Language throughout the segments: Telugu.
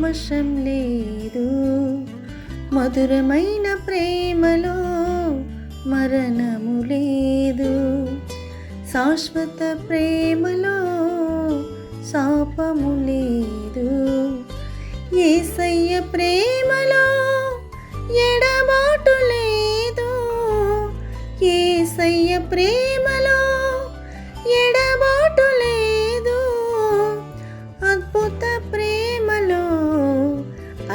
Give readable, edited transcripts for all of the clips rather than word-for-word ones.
కల్మషం లేదు. మధురమైన ప్రేమలో మరణము లేదు. శాశ్వత ప్రేమలో శాపము లేదు. యేసయ్య ప్రేమలో ఎడబాటు లేదు. యేసయ్య ప్రేమలో ఎడబాటు లేదు. అద్భుత ప్రేమలో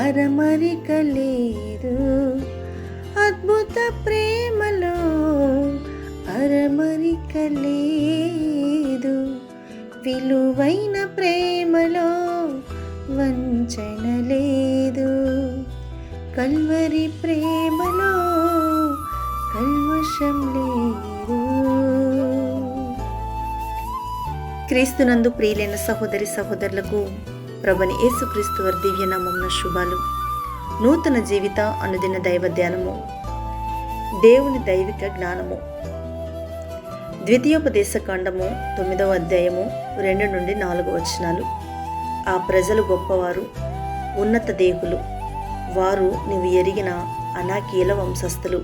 అరమరిక లేదు. అద్భుత ప్రేమలో అరమరిక లేదు. విలువైన ప్రేమలో వంచన లేదు. కల్వరి ప్రేమలో కల్మషం లేదు. క్రీస్తునందు ప్రియులైన సహోదరి సహోదరులకు ప్రభుని యేసుక్రీస్తు వారి దివ్యనామమున శుభాలు. నూతన జీవిత అనుదిన దైవ ధ్యానము, దేవుని దైవిక జ్ఞానము. ద్వితీయోపదేశ కాండము 9వ అధ్యాయము 2 నుండి 4 వచనాలు. ఆ ప్రజలు గొప్పవారు, ఉన్నత దేహులు. వారు నీవు ఎరిగిన అనాకీల వంశస్థులు.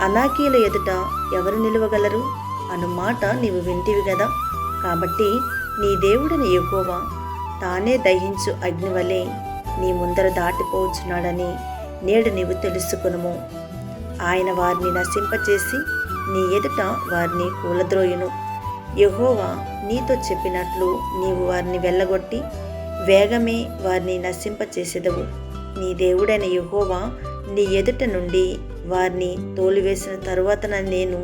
అనాకీల ఎదుట ఎవరు నిలవగలరు అను మాట నీవు వింటివి గదా. కాబట్టి నీ దేవుడిని యెహోవా తానే దహించు అగ్ని వలె నీ ముందర దాటిపోవచ్చున్నాడని నేడు నీవు తెలుసుకొనుము. ఆయన వారిని నశింపచేసి నీ ఎదుట వారిని కూలద్రోయును. యెహోవా నీతో చెప్పినట్లు నీవు వారిని వెళ్ళగొట్టి వేగమే వారిని నశింపచేసెదవు. నీ దేవుడైన యెహోవా నీ ఎదుట నుండి వారిని తోలివేసిన తరువాత నేను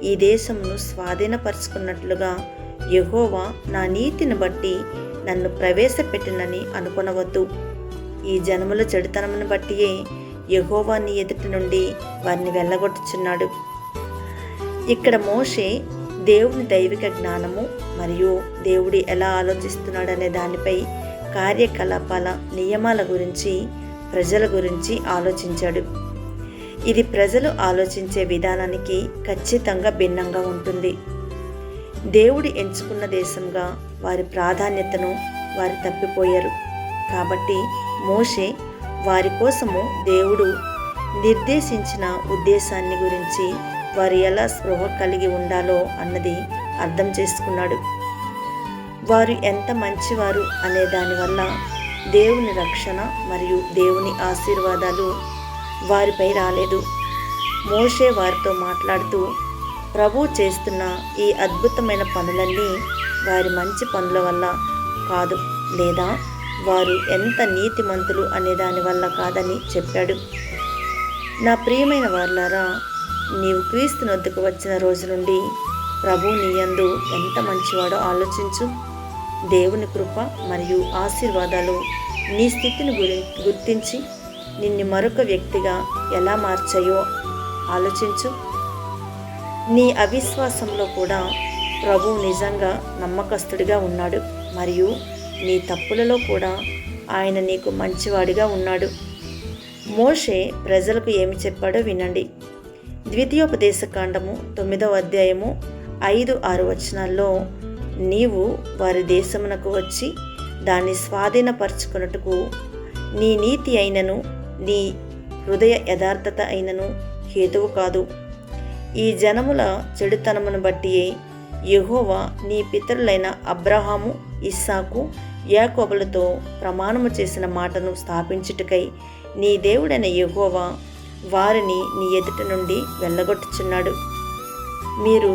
ఈ దేశమును స్వాధీనపరుచుకున్నట్లుగా యెహోవా నా నీతిని బట్టి నన్ను ప్రవేశపెట్టినని అనుకొనవద్దు. ఈ జనముల చెడుతనమును బట్టియే యెహోవా నీ ఎదుట నుండి వారిని వెళ్ళగొట్టుచున్నాడు. ఇక్కడ మోషే దేవుని దైవిక జ్ఞానము మరియు దేవుడు ఎలా ఆలోచిస్తున్నాడనే దానిపై కార్యకలాపాల నియమాల గురించి, ప్రజల గురించి ఆలోచించాడు. ఇది ప్రజలు ఆలోచించే విధానానికి ఖచ్చితంగా భిన్నంగా ఉంటుంది. దేవుడు ఎంచుకున్న దేశంగా వారి ప్రాధాన్యతను వారు తప్పిపోయారు. కాబట్టి మోషే వారి కోసము దేవుడు నిర్దేశించిన ఉద్దేశాన్ని గురించి వారు ఎలా స్పృహ కలిగి ఉండాలో అన్నది అర్థం చేసుకున్నాడు. వారు ఎంత మంచివారు అనే దానివల్ల దేవుని రక్షణ మరియు దేవుని ఆశీర్వాదాలు వారిపై రాలేదు. మోషే వారితో మాట్లాడుతూ ప్రభు చేస్తున్న ఈ అద్భుతమైన పనులన్నీ వారి మంచి పనుల వల్ల కాదు, లేదా వారు ఎంత నీతిమంతులు అనే దాని వల్ల కాదని చెప్పాడు. నా ప్రియమైన వారులారా, నీవు క్రీస్తునొద్దకు వచ్చిన రోజు నుండి ప్రభు నీయందు ఎంత మంచివాడో ఆలోచించు. దేవుని కృప మరియు ఆశీర్వాదాలు నీ స్థితిని గుర్తించి నిన్ను మరొక వ్యక్తిగా ఎలా మార్చాయో ఆలోచించు. నీ అవిశ్వాసంలో కూడా ప్రభు నిజంగా నమ్మకస్తుడిగా ఉన్నాడు మరియు నీ తప్పులలో కూడా ఆయన నీకు మంచివాడిగా ఉన్నాడు. మోషే ప్రజలకు ఏమి చెప్పాడో వినండి. ద్వితీయోపదేశ కాండము 9వ అధ్యాయము 5-6 వచనాల్లో, నీవు వారి దేశమునకు వచ్చి దాన్ని స్వాధీనపరచుకొనుటకు నీ నీతి అయినను నీ హృదయ యథార్థత అయినను హేతువు కాదు. ఈ జనముల చెడుతనమును బట్టియే యెహోవా నీ పితరులైన అబ్రహాము, ఇస్సాకు, యాకోబులతో ప్రమాణము చేసిన మాటను స్థాపించుటకై నీ దేవుడైన యెహోవా వారిని నీ ఎదుట నుండి వెళ్ళగొట్టుచున్నాడు. మీరు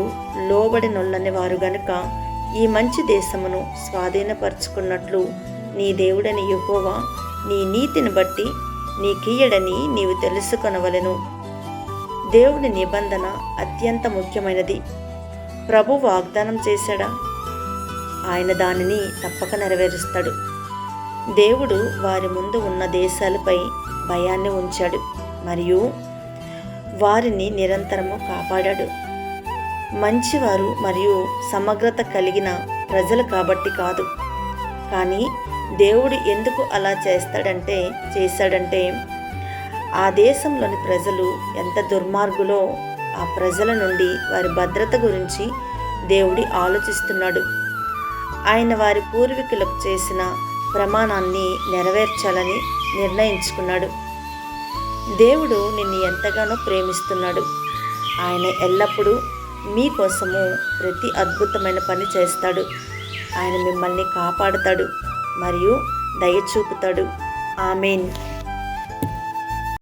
లోబడినొల్లని వారు గనుక ఈ మంచి దేశమును స్వాధీనపరచుకున్నట్లు నీ దేవుడైన యెహోవా నీ నీతిని బట్టి నీకియ్యడని నీవు తెలుసుకొనవలెను. దేవుని నిబంధన అత్యంత ముఖ్యమైనది. ప్రభు వాగ్దానం చేశాడా? ఆయన దానిని తప్పక నెరవేరుస్తాడు. దేవుడు వారి ముందు ఉన్న దేశాలపై భయాన్ని ఉంచాడు మరియు వారిని నిరంతరము కాపాడాడు. మంచివారు మరియు సమగ్రత కలిగిన ప్రజలు కాబట్టి కాదు, కానీ దేవుడు ఎందుకు అలా చేశాడంటే ఆ దేశంలోని ప్రజలు ఎంత దుర్మార్గులో ఆ ప్రజల నుండి వారి భద్రత గురించి దేవుడు ఆలోచిస్తున్నాడు. ఆయన వారి పూర్వీకులకు చేసిన ప్రమాణాన్ని నెరవేర్చాలని నిర్ణయించుకున్నాడు. దేవుడు నిన్ను ఎంతగానో ప్రేమిస్తున్నాడు. ఆయన ఎల్లప్పుడూ మీకోసము ప్రతి అద్భుతమైన పని చేస్తాడు. ఆయన మిమ్మల్ని కాపాడుతాడు మరియు దయ చూపుతాడు. ఆమేన్.